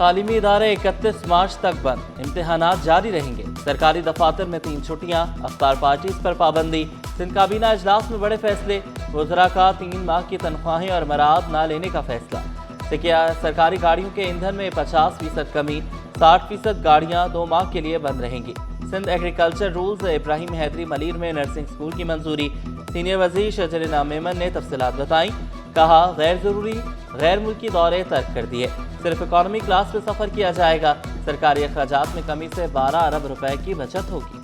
तालीमी इदारे 31 मार्च तक बंद, इम्तिहानात जारी रहेंगे। सरकारी दफातर में 3 छुट्टियां, अफ्तार पार्टीज पर पाबंदी। सिंध काबीना इजलास में बड़े फैसले, वज़रा का 3 माह की तनख्वाहें और मराद न लेने का फैसला। सरकारी गाड़ियों के ईंधन में 50% कमी, 60% गाड़ियां 2 माह के लिए बंद रहेंगी। सिंध एग्रीकल्चर रूल्स, इब्राहिम हैदरी मलीर में नर्सिंग स्कूल की मंजूरी। सीनियर वजीर शजरीना मेमन ने तफसीलात बताई, कहा गैर जरूरी गैर मुल्की दौरे तर्क कर दिए, सिर्फ इकॉनमी क्लास में सफर किया जाएगा। सरकारी अखराजात में कमी से 12 अरब रुपए की बचत होगी।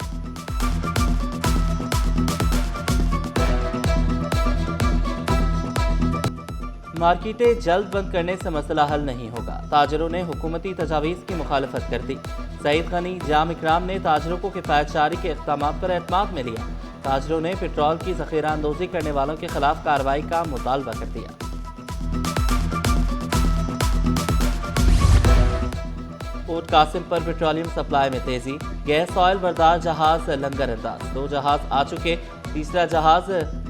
मार्केटें जल्द बंद करने से मसला हल नहीं होगा, ताजरों ने हुकूमती तजावीज़ की मुखालफत कर दी। सईद गनी जाम इकराम ने ताजरों को किफायत जारी के इक़दामात पर एतमाद में लिया। ताजरों ने पेट्रोल की ज़ख़ीरा अंदोज़ी करने वालों के खिलाफ कार्रवाई का मुतालबा कर दिया। पोर्ट कासिम पर पेट्रोलियम सप्लाई में तेजी, गैस ऑयल बरदार जहाज लंगर अंदाज, 2 जहाज आ चुके। तीसरा जहाज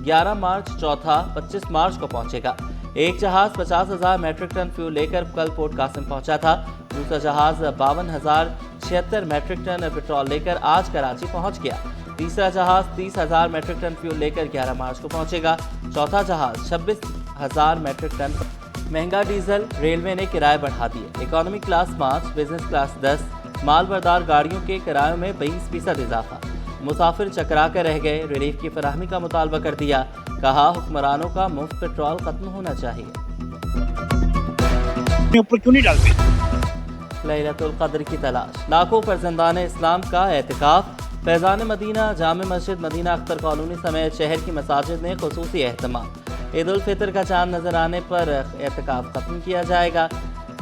11 मार्च, चौथा 25 मार्च को पहुंचेगा। एक जहाज 50,000 मैट्रिक टन फ्यूल लेकर कल पोर्ट कासिम पहुंचा था। दूसरा जहाज 52,076 मैट्रिक टन पेट्रोल लेकर आज कराची पहुंच गया। तीसरा जहाज 30,000 मैट्रिक टन फ्यूल लेकर 11 मार्च को पहुंचेगा। चौथा जहाज 26,000 मैट्रिक टन। महंगा डीजल, रेलवे ने किराए बढ़ा दिए। इकॉनमी क्लास 5, बिजनेस क्लास 10, माल बरदार गाड़ियों के किरायों में 20% इजाफा। मुसाफिर चकरा कर रह गए, रिलीफ की फराहमी का मुतालबा कर दिया। कहा हुक्मरानों का मुफ्त पेट्रोल खत्म होना चाहिए। ऊपर क्यों नहीं डालते? लैलतुल क़द्र की तलाश, लाखों फर्जंदान इस्लाम का एहतिकाफ। फैज़ान मदीना, जामे मस्जिद, मदीना अख्तर कॉलोनी समेत शहर की मसाजिद में खुसूसी एहतमाम। ईद उल फितर का चांद नजर आने पर एहतिकाफ खत्म किया जाएगा।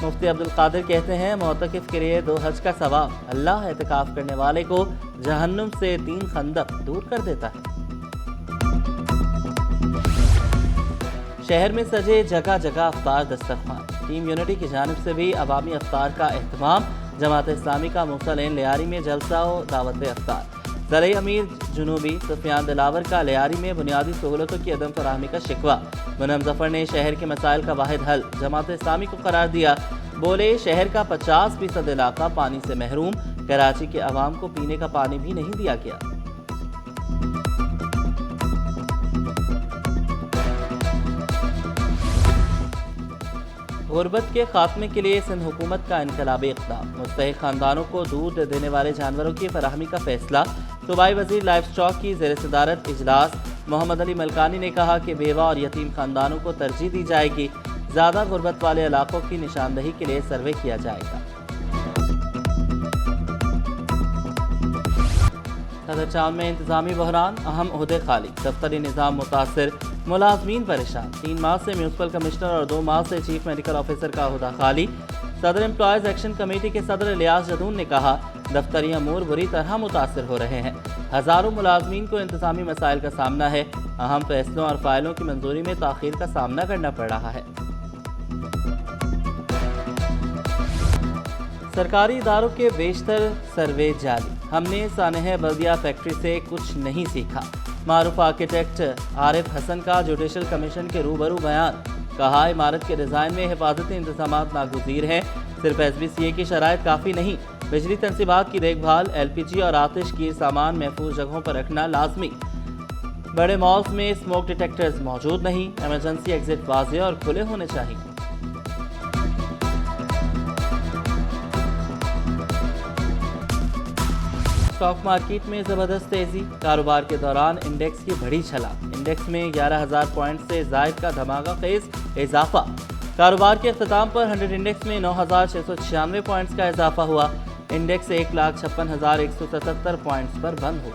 मुफ्ती अब्दुल कादिर कहते हैं, मोतकिफ के लिए 2 हज का सवाब, अल्लाह एहतिकाफ करने वाले को जहन्नुम से 3 खंदक दूर कर देता है। शहर में सजे जगह जगह अफ्तार दस्तरखान। टीम यूनिटी की जानिब से भी अवामी अफ्तार का एहतमाम। जमात इस्लामी का मूसा लेन लियारी में जलसा व दावत अफ्तार। ज़रई अमीर जुनूबी सुफियान दिलावर का लियारी में बुनियादी सहूलतों की अदम फराहमी का शिकवा। मुनम जफर ने शहर के मसाइल का वाहिद हल जमात इस्लामी को करार दिया। बोले, शहर का 50% इलाका पानी से महरूम, कराची के अवाम को पीने का पानी भी नहीं दिया गया। गुर्बत के खात्मे के लिए सिंध हुकूमत का इनकलाबी इक़दाम। मुस्तहिक़ खानदानों को दूध देने वाले जानवरों की फराहमी का फैसला। सूबाई वज़ीर लाइफ स्टॉक की ज़ेर सदारत इजलास। मोहम्मद अली मलकानी ने कहा कि बेवा और यतीम खानदानों को तरजीह दी जाएगी। ज़्यादा गुर्बत वाले इलाकों की निशानदही के लिए सर्वे किया जाएगा। सदर टाउन में इंतजामी बहरान, अहम ओहदे खाली, दफ्तरी निज़ाम मुतासर, मुलाजमीन परेशान। 3 माह से म्यूनसिपल कमिश्नर और 2 माह से चीफ मेडिकल ऑफिसर का ओहदा खाली। सदर एम्प्लॉयज़ एक्शन कमेटी के सदर इलियास जदून ने कहा, दफ्तरी अमूर बुरी तरह मुतासर हो रहे हैं। हज़ारों मुलाजमीन को इंतजामी मसाइल का सामना है। अहम फैसलों और फाइलों की मंजूरी में ताख़ीर का सामना करना पड़ रहा है। सरकारी इदारों के बेशतर सर्वे जारी। हमने सानह बल्दिया फैक्ट्री से कुछ नहीं सीखा। मारूफ आर्किटेक्ट आरिफ हसन का जुडिशल कमीशन के रूबरू बयान। कहा, इमारत के डिज़ाइन में हिफाजती इंतजामात नागुज़ीर हैं। सिर्फ SBCA की शराइत काफ़ी नहीं, बिजली तनसीबात की देखभाल, LPG और आतिश की सामान महफूज जगहों पर रखना लाजमी। बड़े मॉल्स में स्मोक डिटेक्टर्स मौजूद नहीं। एमरजेंसी एग्जिट वाज़ेह और खुले होने चाहिए। स्टॉक मार्केट में ज़बरदस्त तेज़ी। कारोबार के दौरान इंडेक्स की बड़ी छलांग। इंडेक्स में 11,000 पॉइंट से ज़ायद का धमाका खेज इजाफा। कारोबार के अख्ताम पर 100 इंडेक्स में 9,696 पॉइंट्स का इजाफा हुआ। इंडेक्स 1,56,177 पॉइंट्स पर बंद हुआ।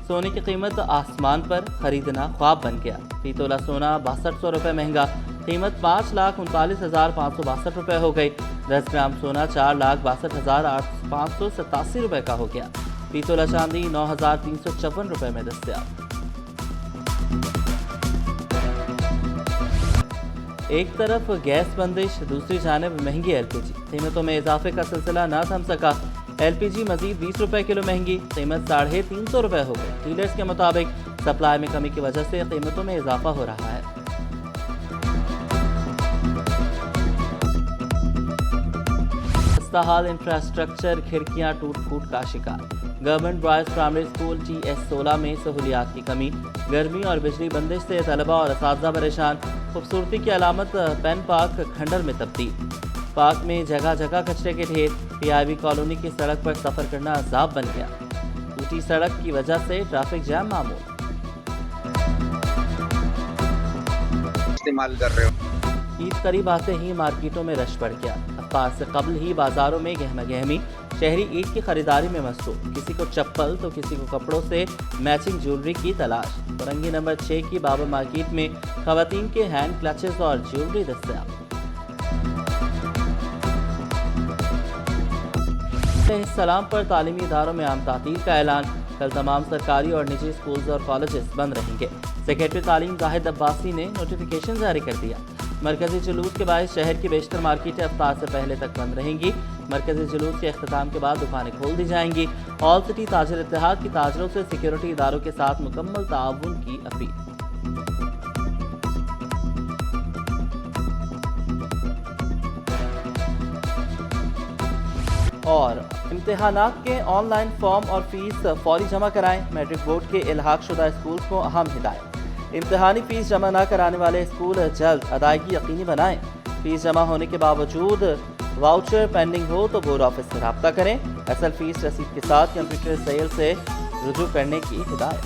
सोने की कीमत आसमान पर, खरीदना ख्वाब बन गया। फी तोला सोना 6200 रुपये महंगा, कीमत 5,39,562 रुपये हो गई। 10 ग्राम सोना 4,62,587 रुपये का हो गया। फी तोला चांदी 9,354 रुपये में दस्तयाब। एक तरफ गैस बंदिश, दूसरी जानब महंगी LPG। कीमतों में इजाफे का सिलसिला न थम सका। LPG मजीद 20 रुपये किलो महंगी, कीमत 350 रुपये हो गई। डीलर्स के मुताबिक सप्लाई में कमी की वजह से कीमतों में इजाफा हो रहा है। खस्ताहाल इंफ्रास्ट्रक्चर, खिड़कियां टूट फूट का शिकार। Government boys primary school GS16 में सहूलियात की कमी, गर्मी और बिजली बंदिश से तलबा और असातिज़ा परेशान। खूबसूरती की अलामत पेन पार्क खंडर में तब्दील। पार्क में जगह जगह कचरे के ढेर। PIB कॉलोनी की सड़क पर सफ़र करना अजाब बन गया। टूटी सड़क की वजह से ट्रैफिक जैम मामूल। इस्तेमाल कर रहे हो। ईद करीब आते ही मार्केटों में रश बढ़ गया। अफ्तार से कबल ही बाजारों में गहमा गहमी। शहरी ईद की खरीदारी में मसरूफ, किसी को चप्पल तो किसी को कपड़ों से मैचिंग ज्वेलरी की तलाश। फरंगी नंबर 6 की बाबर मार्केट में खवातीन के हैंड क्लचेस और ज्वेलरी दस्तयाब। सलाम पर तालीमी इदारों में आम तातील का ऐलान। कल तमाम सरकारी और निजी स्कूल्स और कॉलेजेस बंद रहेंगे। सेक्रेटरी तालीम जाहिद अब्बासी ने नोटिफिकेशन जारी कर दिया। मरकजी जुलूस के बाद शहर की बेशतर मार्केटें अफ्तार से पहले तक बंद रहेंगी। मरकजी जुलूस के अख्ताम के बाद दुकानें खोल दी जाएंगी। ऑल सिटी ताजिर इत्तेहाद की ताजरों से सिक्योरिटी इदारों के साथ मुकम्मल ताउन की अपील। और इम्तिहानात के ऑनलाइन फॉर्म और फीस फौरी जमा कराएं। मैट्रिक बोर्ड के इल्हाक शुदा स्कूल को अहम हिदायत। इम्तिहानी फीस जमा न कराने वाले स्कूल जल्द अदायगी यकीनी बनाएं। फीस जमा होने के बावजूद वाउचर पेंडिंग हो तो बोर्ड ऑफिस से रब्ता करें। असल फीस रसीद के साथ कंप्यूटर सेल से रुजू करने की हिदायत।